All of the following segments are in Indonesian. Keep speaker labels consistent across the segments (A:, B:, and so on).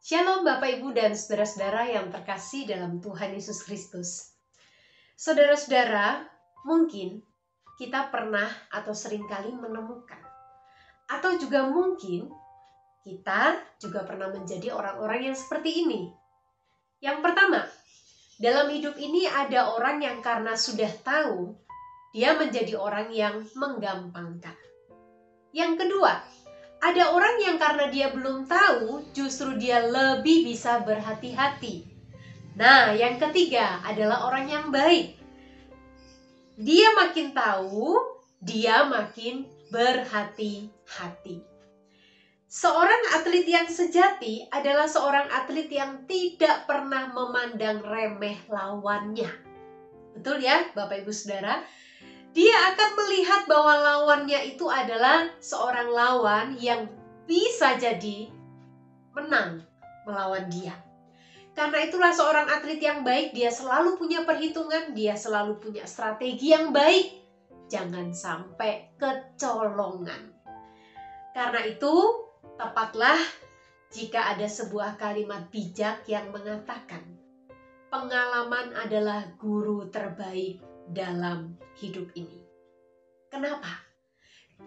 A: Shalom Bapak Ibu dan saudara-saudara yang terkasih dalam Tuhan Yesus Kristus. Saudara-saudara, mungkin kita pernah atau seringkali menemukan, atau juga mungkin kita juga pernah menjadi orang-orang yang seperti ini. Yang pertama, dalam hidup ini ada orang yang karena sudah tahu, dia menjadi orang yang menggampangkan. Yang kedua, ada orang yang karena dia belum tahu, justru dia lebih bisa berhati-hati. Nah, yang ketiga adalah orang yang baik. Dia makin tahu, dia makin berhati-hati. Seorang atlet yang sejati adalah seorang atlet yang tidak pernah memandang remeh lawannya. Betul ya, Bapak Ibu Saudara? Dia akan melihat bahwa lawannya itu adalah seorang lawan yang bisa jadi menang melawan dia. Karena itulah seorang atlet yang baik, dia selalu punya perhitungan, dia selalu punya strategi yang baik. Jangan sampai kecolongan. Karena itu, tepatlah jika ada sebuah kalimat bijak yang mengatakan, pengalaman adalah guru terbaik dalam hidup ini. Kenapa?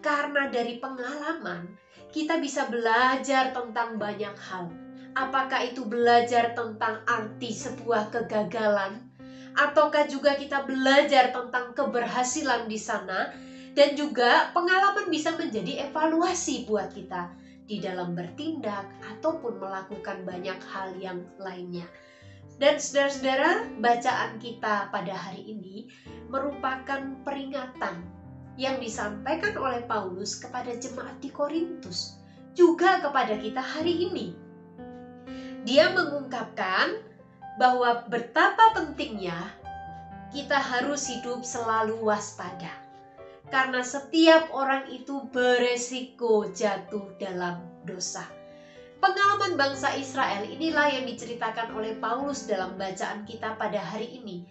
A: Karena dari pengalaman kita bisa belajar tentang banyak hal. Apakah itu belajar tentang arti sebuah kegagalan, ataukah juga kita belajar tentang keberhasilan di sana, dan juga pengalaman bisa menjadi evaluasi buat kita di dalam bertindak ataupun melakukan banyak hal yang lainnya. Dan saudara-saudara, bacaan kita pada hari ini merupakan peringatan yang disampaikan oleh Paulus kepada jemaat di Korintus, juga kepada kita hari ini. Dia mengungkapkan bahwa betapa pentingnya kita harus hidup selalu waspada, karena setiap orang itu beresiko jatuh dalam dosa. Pengalaman bangsa Israel inilah yang diceritakan oleh Paulus dalam bacaan kita pada hari ini.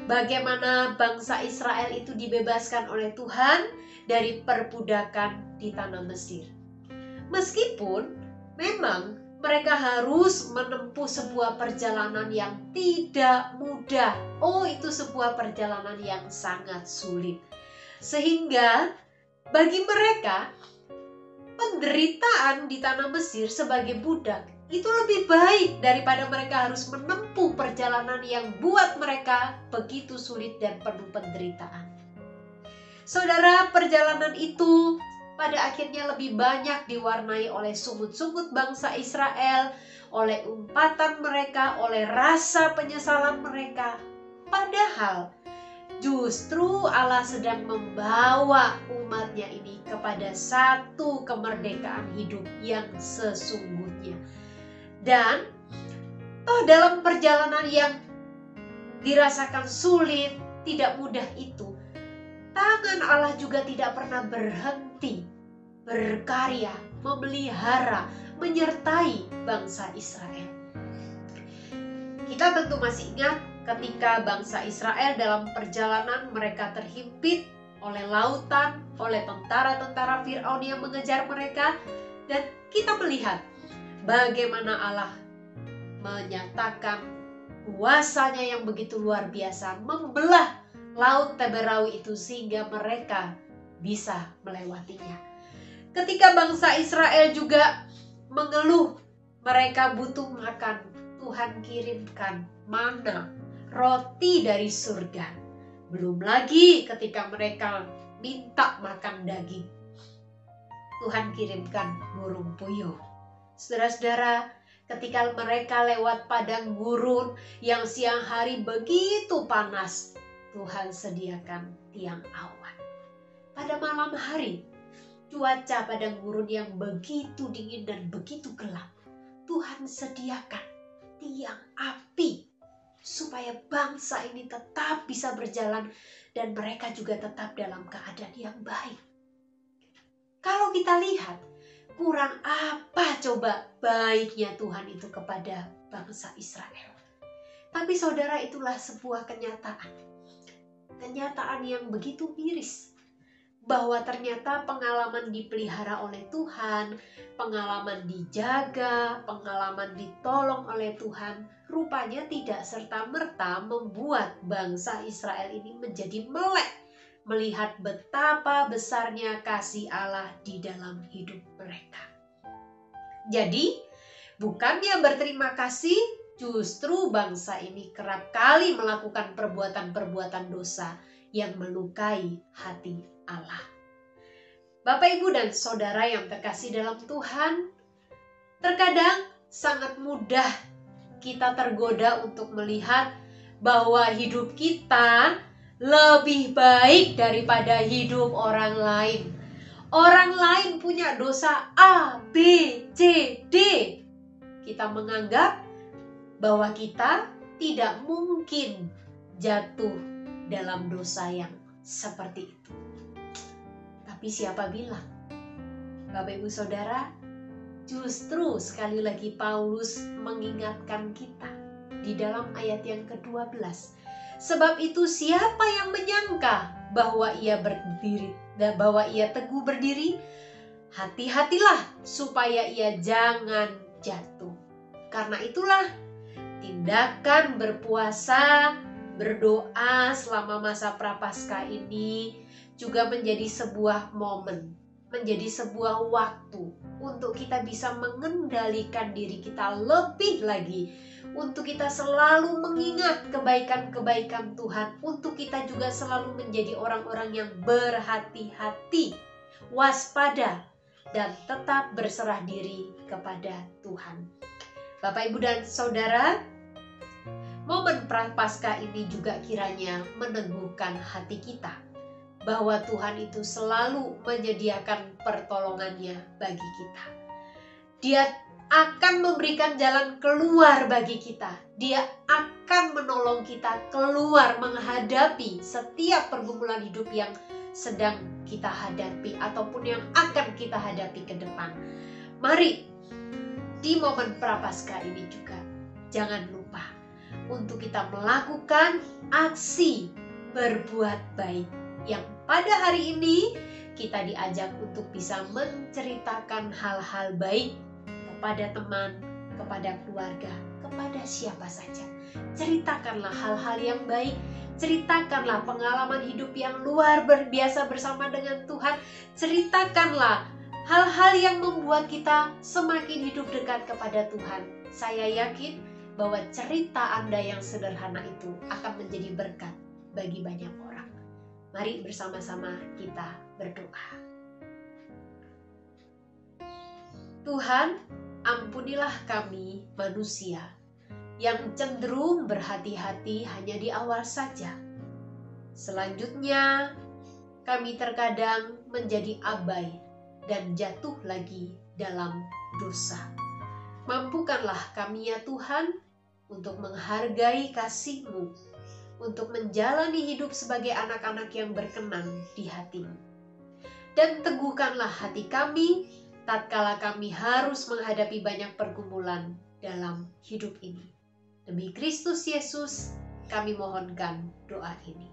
A: Bagaimana bangsa Israel itu dibebaskan oleh Tuhan dari perbudakan di tanah Mesir. Meskipun memang mereka harus menempuh sebuah perjalanan yang tidak mudah. Oh, itu sebuah perjalanan yang sangat sulit. Sehingga bagi mereka, penderitaan di tanah Mesir sebagai budak itu lebih baik daripada mereka harus menempuh perjalanan yang buat mereka begitu sulit dan penuh penderitaan. Saudara, perjalanan itu pada akhirnya lebih banyak diwarnai oleh sungut-sungut bangsa Israel, oleh umpatan mereka, oleh rasa penyesalan mereka. Padahal justru Allah sedang membawa umatnya ini kepada satu kemerdekaan hidup yang sesungguhnya. Dan dalam perjalanan yang dirasakan sulit, tidak mudah itu, tangan Allah juga tidak pernah berhenti berkarya, memelihara, menyertai bangsa Israel. Kita tentu masih ingat ketika bangsa Israel dalam perjalanan mereka terhimpit oleh lautan, oleh tentara-tentara Firaun yang mengejar mereka, dan kita melihat bagaimana Allah menyatakan kuasanya yang begitu luar biasa, membelah laut Teberawi itu sehingga mereka bisa melewatinya. Ketika bangsa Israel juga mengeluh, mereka butuh makan, Tuhan kirimkan manna, roti dari surga. Belum lagi ketika mereka minta makan daging, Tuhan kirimkan burung puyuh. Saudara-saudara, ketika mereka lewat padang gurun yang siang hari begitu panas, Tuhan sediakan tiang awan. Pada malam hari, cuaca padang gurun yang begitu dingin dan begitu gelap, Tuhan sediakan tiang api supaya bangsa ini tetap bisa berjalan dan mereka juga tetap dalam keadaan yang baik. Kalau kita lihat, kurang apa coba baiknya Tuhan itu kepada bangsa Israel. Tapi saudara, itulah sebuah kenyataan. Kenyataan yang begitu miris. bahwa ternyata pengalaman dipelihara oleh Tuhan, pengalaman dijaga, pengalaman ditolong oleh Tuhan, rupanya tidak serta-merta membuat bangsa Israel ini menjadi melek melihat betapa besarnya kasih Allah di dalam hidup mereka. Jadi, bukannya berterima kasih, justru bangsa ini kerap kali melakukan perbuatan-perbuatan dosa yang melukai hati Allah. Bapak, Ibu, dan Saudara yang terkasih dalam Tuhan, terkadang sangat mudah kita tergoda untuk melihat bahwa hidup kita lebih baik daripada hidup orang lain. Orang lain punya dosa A, B, C, D. Kita menganggap bahwa kita tidak mungkin jatuh dalam dosa yang seperti itu. Tapi siapa bilang? Bapak, Ibu, Saudara, justru sekali lagi Paulus mengingatkan kita di dalam ayat yang ke-12. Sebab itu siapa yang menyangka bahwa ia teguh berdiri, hati-hatilah supaya ia jangan jatuh. Karena itulah tindakan berpuasa, berdoa selama masa Prapaskah ini juga menjadi sebuah momen, menjadi sebuah waktu untuk kita bisa mengendalikan diri kita lebih lagi, untuk kita selalu mengingat kebaikan-kebaikan Tuhan, untuk kita juga selalu menjadi orang-orang yang berhati-hati, waspada, dan tetap berserah diri kepada Tuhan. Bapak, Ibu, dan Saudara, momen Prapaskah ini juga kiranya meneguhkan hati kita bahwa Tuhan itu selalu menyediakan pertolongannya bagi kita. Dia akan memberikan jalan keluar bagi kita. Dia akan menolong kita keluar menghadapi setiap pergumulan hidup yang sedang kita hadapi ataupun yang akan kita hadapi ke depan. Mari di momen Prapaskah ini juga jangan lupa untuk kita melakukan aksi berbuat baik, yang pada hari ini kita diajak untuk bisa menceritakan hal-hal baik kepada teman, kepada keluarga, kepada siapa saja. Ceritakanlah hal-hal yang baik, ceritakanlah pengalaman hidup yang luar biasa bersama dengan Tuhan, ceritakanlah hal-hal yang membuat kita semakin hidup dekat kepada Tuhan. Saya yakin bahwa cerita Anda yang sederhana itu akan menjadi berkat bagi banyak orang. Mari bersama-sama kita berdoa. Tuhan, ampunilah kami manusia yang cenderung berhati-hati hanya di awal saja. Selanjutnya, kami terkadang menjadi abai dan jatuh lagi dalam dosa. Mampukanlah kami ya Tuhan untuk menghargai kasih-Mu, untuk menjalani hidup sebagai anak-anak yang berkenan di hati-Mu. Dan teguhkanlah hati kami tatkala kami harus menghadapi banyak pergumulan dalam hidup ini. Demi Kristus Yesus, kami mohonkan doa ini.